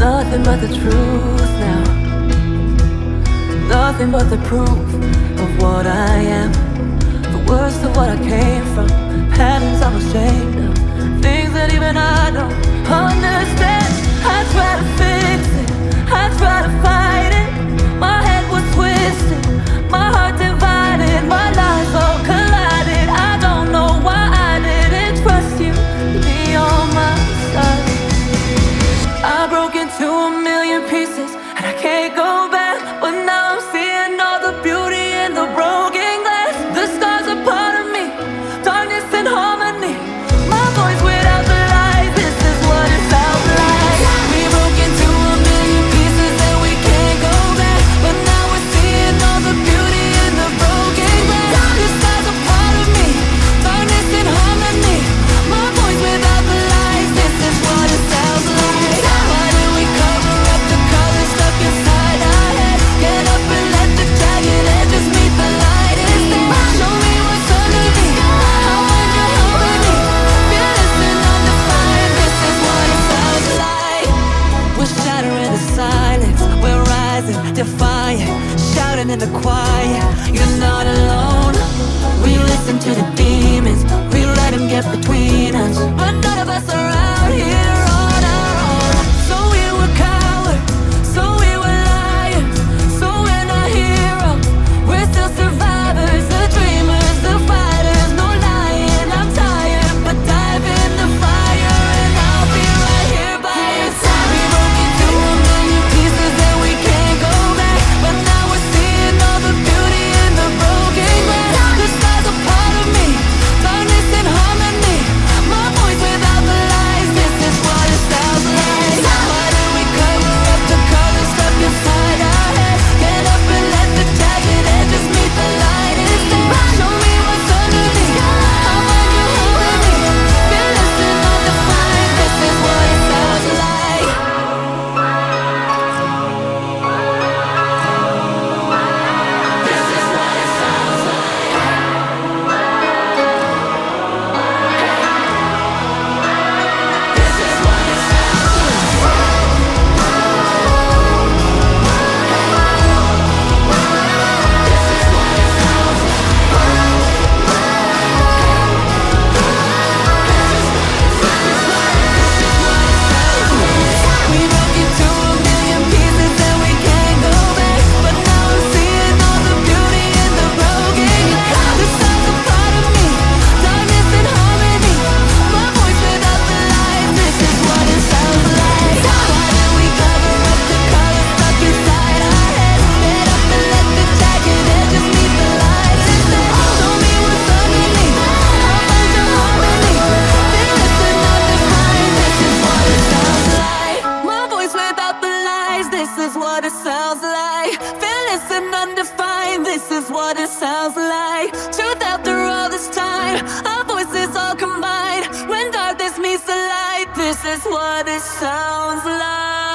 Nothing but the truth now. Nothing but the proof of what I am. The worst of what I came from. Patterns I'm ashamed of. Things that even I don't understand. I try to fix it, I try to fight it. My head was twisted, my heart divided. My lives all collided. I don't know why I didn't trust you to be on my side. I broke into a million pieces and I can't go back. But now I'm seeing all the beauty in the broken glass. The scars are part of me, darkness and harmony. My voice without the lies, this is what it sounds like. We broke into a million pieces and we can't go back. But now we're seeing all the beauty in the broken glass. The scars are part of me, darkness and harmony. My voice without the lies, this is what it sounds like. Why did we cover up the colors stuck inside our head? Get up and let the jagged edges meet the light instead. Show me what's underneath, how find your harmony. Fearless and undefined, this is what it sounds like. We're shattering the silence, we're rising, defiant, shouting in the quiet. You're not alone. We listen to the demons, we let them get between us. But none of us are out here on our own. So we were cowards, so we were liars, so we're not heroes, we're still survivors, the dreamers, the fighters. No lying, I'm tired, but dive in the fire and I'll be right here by your side. We broke into a million pieces and we can't go back. But now we're seeing all the beauty in the broken glass. The stars are part of me, darkness and harmony. My voice without the lies, this is what it sounds like. Why did we cover up the colors stuck inside our head? Get up and let the jagged edges meet the light instead. Show me what's underneath, how find your harmony. Fearless and undefined, this is what it sounds like. This is what it sounds like. This is what it sounds like. We broke into a million pieces and we can't go back. But now I'm seeing all the beauty in the broken glass. The stars are part of me, darkness and harmony. My voice without the lies, this is what it sounds like. Why did we cover up the colors stuck inside our head? Get up and let the jagged edges meet the light instead. Show me what's underneath, how find your harmony. Fearless and undefined, this is what it sounds like. My voice without the lies, this is what it sounds like. Fearless and undefined, this is what it sounds like. Truth after all this time, our voices all combined. When darkness meets the light, this is what it sounds like.